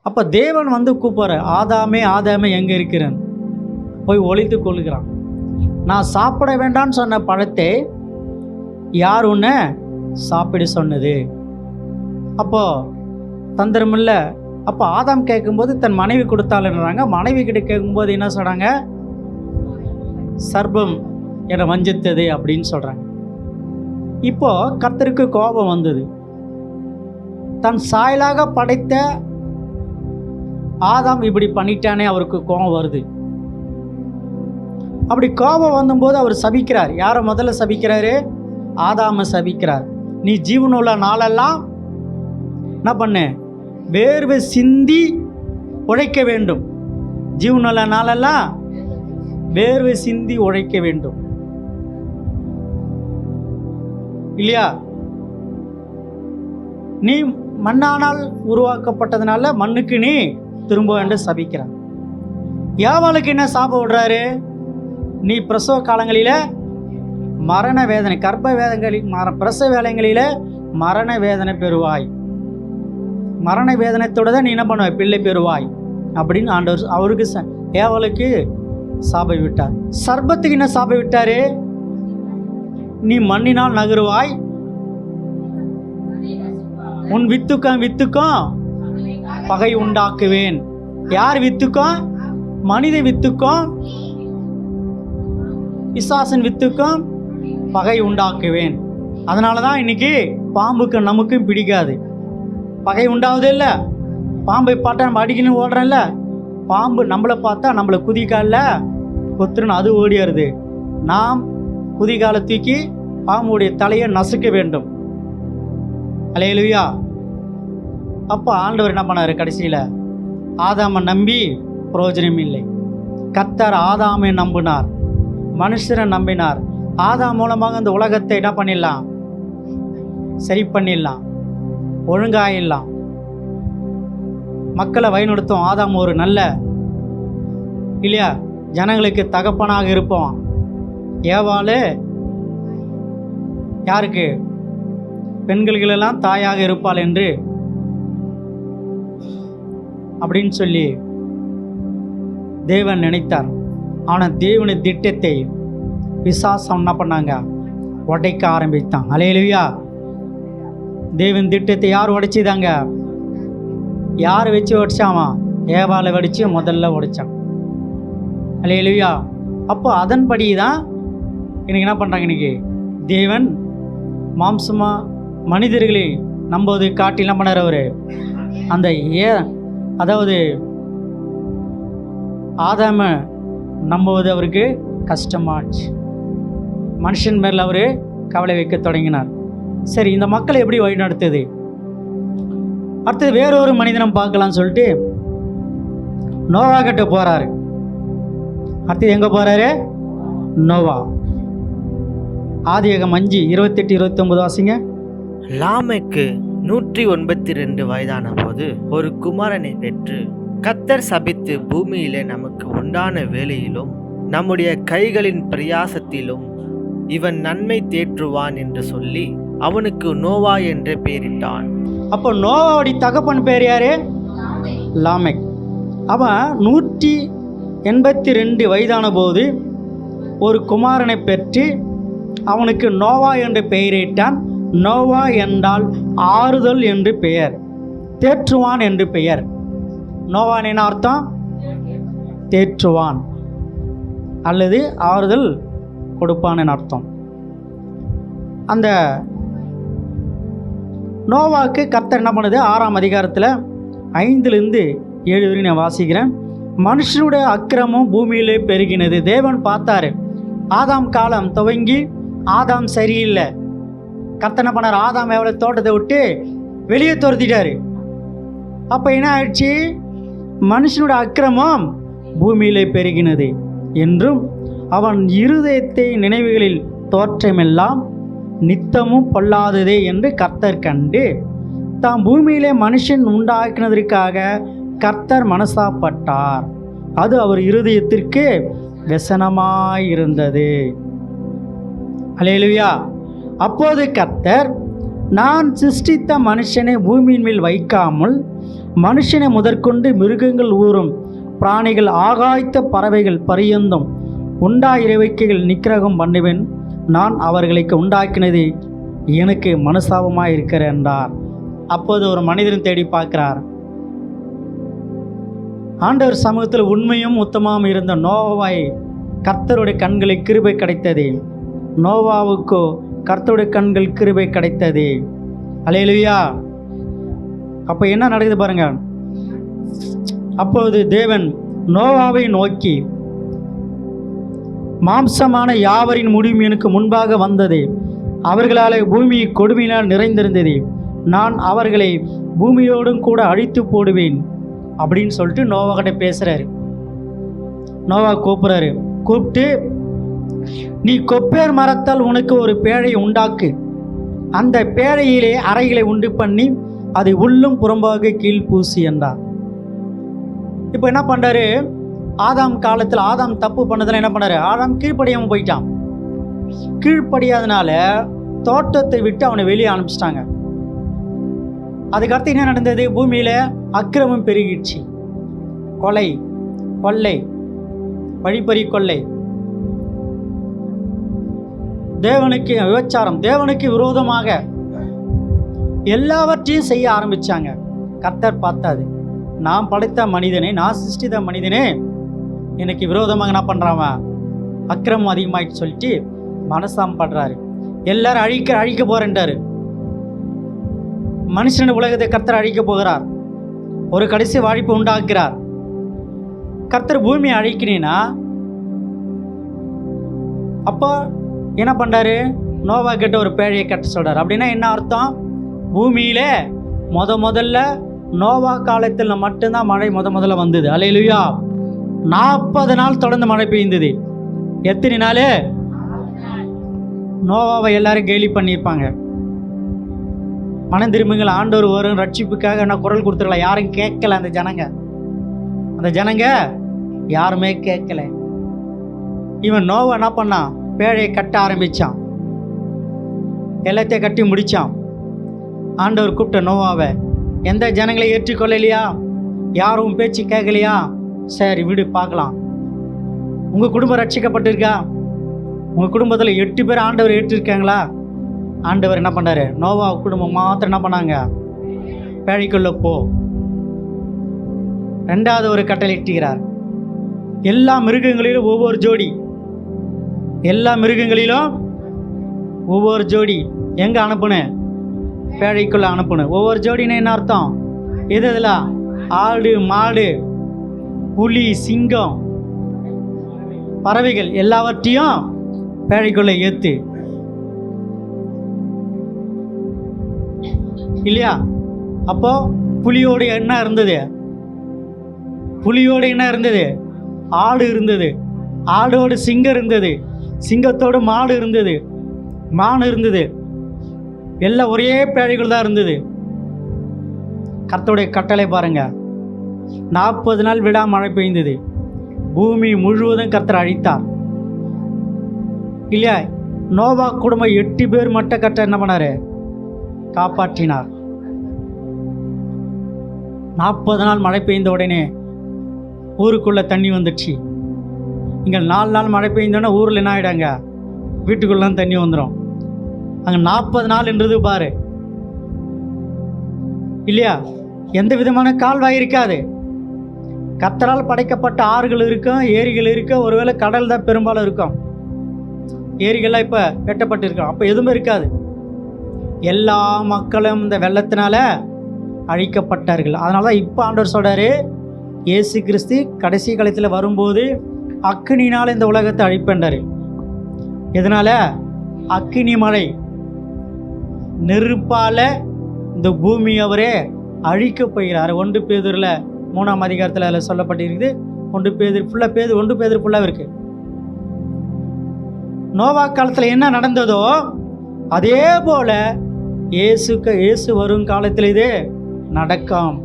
அப்போ தேவன் வந்து கூப்பிட்ற, ஆதாமே ஆதாமே எங்கே இருக்கிறேன், போய் ஒளித்து கொள்கிறான். நான் சாப்பிட வேண்டாம்னு சொன்ன பழத்தை யார் உன்னை சாப்பிட சொன்னது? அப்போ தந்திரமில்ல. அப்போ ஆதாம் கேட்கும்போது தன் மனைவி கொடுத்தாள்ன்றாங்க. மனைவி கிட்ட கேட்கும்போது என்ன சொல்கிறாங்க? சர்ப்பம் என்னை வஞ்சித்தது அப்படின்னு சொல்கிறாங்க. இப்போ கர்த்தருக்கு கோபம் வந்தது. தன் சாயலாக படைத்த ஆதாம் இப்படி பண்ணிட்டானே, அவருக்கு கோபம் வருது. அப்படி கோபம் வந்தபோது அவர் சபிக்கிறார். யாரை முதல்ல சபிக்கிறாரு? ஆதாமை சபிக்கிறார். நீ ஜீவனுள்ள நாளெல்லாம் என்ன பண்ணு? வேர்வை சிந்தி உழைக்க வேண்டும். ஜீவனுள்ள நாளெல்லாம் வேர்வை சிந்தி உழைக்க வேண்டும் இல்லையா? நீ மண்ணானால் உருவாக்கப்பட்டதுனால மண்ணுக்கு நீ திரும்ப என்று சபிக்கிறான். யாவாளுக்கு என்ன சாபம் விடுறாரு? நீ பிரசவ காலங்களில் மரண வேதனை, கர்ப்ப வேதனைகளில் பிரசவ வேலைகளில் மரண வேதனை பெறுவாய். மரண வேதனைத்தோட தான் நீ என்ன பண்ணுவாய்? பிள்ளை பெறுவாய் அப்படின்னு ஆண்டவர் அவருக்கு ஏவாளுக்கு சாபை விட்டார். சர்ப்பத்துக்கு என்ன சாபை விட்டாரு? நீ மண்ணினால் நகருவாய், உன் வித்துக்கும் பகை உண்டாக்குவேன். யார் வித்துக்கும்? மனித வித்துக்கும் பிசாசின் வித்துக்கும் பகை உண்டாக்குவேன். அதனால தான் இன்னைக்கு பாம்புக்கு நமக்கும் பிடிக்காது. பகை உண்டாவதே இல்லை. பாம்பை பார்த்தா நம்ம அடிக்கணும் ஓடுறோம்ல, பாம்பு நம்மளை பார்த்தா நம்மளை குதிக்காலில் கொத்துருன்னு அது ஓடிடுது. நாம் குதிகாலை தூக்கி பாம்புடைய தலையை நசுக்க வேண்டும். அல்லேலூயா. அப்போ ஆண்டவர் என்ன பண்ணார்? கடைசியில் ஆதாமை நம்பி பிரயோஜனம் இல்லை. கர்த்தர் ஆதாமை நம்பினார், மனுஷரை நம்பினார். ஆதாம் மூலமாக இந்த உலகத்தை என்ன பண்ணிடலாம்? சரி பண்ணிடலாம், ஒழுங்காயிடலாம், மக்களை வழிநடத்தும். ஆதாம் ஒரு நல்ல இல்லையா ஜனங்களுக்கு தகப்பனாக இருப்போம். ஏவாளு யாருக்கு? பெண்களெல்லாம் தாயாக இருப்பாள் என்று அப்படின்னு சொல்லி தேவன் நினைத்தார். ஆனால் தேவனின் திட்டத்தை பிசாசம் என்ன பண்ணாங்க? உடைக்க ஆரம்பித்தான். அல்லேலூயா. தேவன் திட்டத்தை யார் உடைச்சிதாங்க? யார் வச்சு உடைச்சாமா? ஏவாளை வடித்து முதல்ல உடைச்சான். அல்லேலூயா. அப்போ அதன்படி தான் இன்னைக்கு என்ன பண்ணுறாங்க? இன்னைக்கு தேவன் மாம்சமாக மனிதர்களை நம்புவது காட்டி என்ன பண்ணார்? அவர் அந்த அதாவது ஆதாமை நம்புவது அவருக்கு கஷ்டமாச்சு. மனுஷன் மேல அவர் கவலை வைக்க தொடங்கினார். சரி, இந்த மக்களை எப்படி வழி நடத்துது? அடுத்தது வேறொரு மனிதனம் பார்க்கலாம்னு சொல்லிட்டு நோவா கிட்ட போறாரு. அடுத்தது எங்க போறாரு? நோவா. ஆதியாகமம் 5:28-29 வாசிங்க. லாமெக்கு 182 வயதான போது ஒரு குமாரனை பெற்று, கர்த்தர் சபித்து பூமியிலே நமக்கு உண்டான வேலையிலும் நம்முடைய கைகளின் பிரயாசத்திலும் இவன் நன்மை தேற்றுவான் என்று சொல்லி அவனுக்கு நோவா என்று பெயரிட்டான். அப்போ நோவாவுடைய தகப்பன் பேர் யாரு? லாமெக். அவன் 182 வயதான போது ஒரு குமாரனை பெற்று அவனுக்கு நோவா என்று பெயரிட்டான். நோவா என்றால் ஆறுதல் என்று பெயர், தேற்றுவான் என்று பெயர். நோவான் என்ன அர்த்தம்? தேற்றுவான் அல்லது ஆறுதல் கொடுப்பான் அர்த்தம். அந்த நோவாக்கு கர்த்தர் என்ன பண்ணுது? 6ஆம் அதிகாரத்தில் 5-7 வரை நான் வாசிக்கிறேன். மனுஷனுடைய அக்கிரமம் பூமியிலே பெருகினது. தேவன் பார்த்தாரு, ஆதாம் காலம் துவங்கி ஆதாம் சரியில்லை. கர்த்தர் என்ன பண்ணார்? ஆதாம் எவ்வளோ தோட்டத்தை விட்டு வெளியே துரத்திட்டாரு. அப்போ என்ன ஆயிடுச்சு? மனுஷனுடைய அக்கிரமம் பூமியிலே பெருகினது என்றும் அவன் இருதயத்தை நினைவுகளில் தோற்றமெல்லாம் நித்தமும் பொல்லாததே என்று கர்த்தர் கண்டு தாம் பூமியிலே மனுஷன் உண்டாக்கினதற்காக கர்த்தர் மனசாப்பட்டார். அது அவர் இருதயத்திற்கு व्यसனமாயிருந்தது. அல்லேலூயா. அப்போது கர்த்தர், நான் சிருஷ்டித்த மனுஷனை பூமியின் மேல் வைக்காமல் மனுஷனை முதற்கொண்டு மிருகங்கள் ஊரும் பிராணிகள் ஆகாய்த்த பறவைகள் பரியந்தும் உண்டாயிரவைக்கைகள் நிக்கிரகம் பண்ணுவேன். நான் அவர்களுக்கு உண்டாக்கினது எனக்கு மனசாபமாக இருக்கிறேன் என்றார். அப்போது ஒரு மனிதன் தேடி பார்க்கிறார். ஆண்டவர் சமூகத்தில் உண்மையும் உத்தமமும் இருந்த நோவாவை கர்த்தருடைய கண்களில் கிருபை கிடைத்தது. நோவாவுக்கோ கர்த்தருடைய கண்கள் கிருபை கிடைத்தது. அல்லேலூயா. அப்போ என்ன நடக்குது பாருங்க. அப்போது தேவன் நோவாவை நோக்கி, மாம்சமான யாவரின் முடிவும் எனக்கு முன்பாக வந்தது. அவர்களால் பூமி கொடுமையினால் நிறைந்திருந்தது. நான் அவர்களை பூமியோடும் கூட அழித்து போடுவேன் அப்படின்னு சொல்லிட்டு நோவா கிட்ட பேசுகிறாரு. நோவா கூப்பிட்றாரு. கூப்பிட்டு, நீ கொப்பேர் மரத்தால் உனக்கு ஒரு பேழை உண்டாக்கு. அந்த பேழையிலே அறைகளை உண்டு பண்ணி அதை உள்ளும் புறம்பாக கீழ் பூசி என்றார். இப்போ என்ன பண்ணுறாரு? ஆதாம் காலத்தில் ஆதாம் தப்பு பண்ணதில் என்ன பண்ணாரு? ஆதாம் கீழ்ப்படியாமல் போயிட்டான். கீழ்ப்படியாதனால தோட்டத்தை விட்டு அவனை வெளியே அனுப்பிச்சிட்டாங்க. அதுக்கடுத்து என்ன நடந்தது? பூமியில் அக்கிரமம் பெருகிடுச்சு. கொலை, கொள்ளை, வழிப்பறி கொள்ளை, தேவனுக்கு விபச்சாரம், தேவனுக்கு விரோதமாக எல்லாவற்றையும் செய்ய ஆரம்பிச்சாங்க. கர்த்தர் பார்த்தாது, நான் படைத்த மனிதனே, நான் சிருஷ்டித்த மனிதனே எனக்கு விரோதமாக என்ன பண்ணுறான்? அக்கிரமம் அதிகமாகிட்டு சொல்லிட்டு மனசாம் படுறாரு. எல்லாரும் அழிக்க போறேன்றாரு. மனுஷனுடைய உலகத்தை கர்த்தர் அழிக்க போகிறார். ஒரு கடைசி வாய்ப்பு உண்டாக்குறார். கர்த்தர் பூமியை அழிக்கினீன்னா அப்போ என்ன பண்ணுறாரு? நோவா கிட்ட ஒரு பேழையை கட்ட சொல்கிறார். அப்படின்னா என்ன அர்த்தம்? பூமியிலே முதல்ல நோவா காலத்தில் மட்டும்தான் மழை முதல்ல வந்தது. அல்லேலூயா. 40 நாள் தொடர்ந்து மழை பெய்ந்தது. எத்தனை நாள்? நோவாவை எல்லாரும் கேலி பண்ணியிருப்பாங்க. மனம் திரும்புங்கள், ஆண்டவர் வரும் ரட்சிப்புக்காக என்ன குரல் கொடுத்துருக்கலாம். யாரும் கேட்கல. அந்த ஜனங்க யாருமே கேட்கல. இவன் நோவா என்ன பண்ணான்? பேழையை கட்ட ஆரம்பித்தான். எல்லாத்தையும் கட்டி முடித்தான். ஆண்டவர் கூப்பிட்ட நோவாவை, எந்த ஜனங்களை ஏற்றுக்கொள்ளலையா? யாரும் பேச்சு கேட்கலையா? சரி விடு, பார்க்கலாம். உங்கள் குடும்பம் ரட்சிக்கப்பட்டிருக்கா? உங்கள் குடும்பத்தில் 8 பேர் ஆண்டவர் ஏற்றிருக்காங்களா? ஆண்டவர் என்ன பண்ணாரு? நோவா குடும்பம் மாத்திரம் என்ன பண்ணாங்க? பேழைக்குள்ள போ. 2வது ஒரு கட்டளை இட்டுகிறார். எல்லா மிருகங்களிலும் ஒவ்வொரு ஜோடி, எல்லா மிருகங்களிலும் ஒவ்வொரு ஜோடி எங்கே அனுப்புனேன்? பேழைக்குள்ள அனுப்புனேன். ஒவ்வொரு ஜோடின்னு என்ன அர்த்தம்? எதுல? ஆடு, மாடு, புலி, சிங்கம், பறவைகள் எல்லாவற்றையும் பேழைக்குள்ள ஏத்து இல்லையா? அப்போ புலியோடு என்ன இருந்தது? புலியோடு என்ன இருந்தது? ஆடு இருந்தது. ஆடோடு சிங்கம் இருந்தது. சிங்கத்தோடு மாடு இருந்தது. மான் இருந்தது. எல்லாம் ஒரே பேழைக்குள் தான் இருந்தது. கர்த்தருடைய கட்டளை பாருங்க. 40 நாள் விடா மழை பெய்ந்தது. பூமி முழுவதும் கர்த்தர் அழித்தார் இல்லையா? நோவா குடும்பம் 8 பேர் மட்டும் கர்த்தர் என்ன பண்ணாரு? காப்பாற்றினார். 40 நாள் மழை பெய்ந்த உடனே ஊருக்குள்ளே தண்ணி வந்துடுச்சு. இங்கே 4 நாள் மழை பெய்ந்தோடனே ஊரில் என்ன ஆகிடாங்க? வீட்டுக்குள்ளே தண்ணி வந்துடும். அங்கே 40 நாள் என்றது பாரு இல்லையா? எந்த விதமான கால்வாய் இருக்காது. கர்த்தரால் படைக்கப்பட்ட ஆறுகள் இருக்கும், ஏரிகள் இருக்கும். ஒருவேளை கடல் தான் பெரும்பாலும் இருக்கும். ஏரிகள்லாம் இப்போ வெட்டப்பட்டு இருக்கும். அப்போ எதுவுமே இருக்காது. எல்லா மக்களும் இந்த வெள்ளத்தினால அழிக்கப்பட்டார்கள். அதனால தான் இப்போ ஆண்டவர் சொல்கிறாரு, இயேசு கிறிஸ்து கடைசி காலத்தில் வரும்போது அக்கினினால் இந்த உலகத்தை அழிப்பேன்றாரு. இதனால் அக்கினி மழை, நெருப்பால் இந்த பூமி அவரே அழிக்க போகிறார். 1 பேதுருல 3ஆம் அதிகாரத்தில் அதில் சொல்லப்பட்டிருக்குது. 1 பேதுரு ஃபுல்லாக இருக்குது. நோவா காலத்தில் என்ன நடந்ததோ அதே போல் இயேசு வரும் காலத்தில் இது நடக்கும்.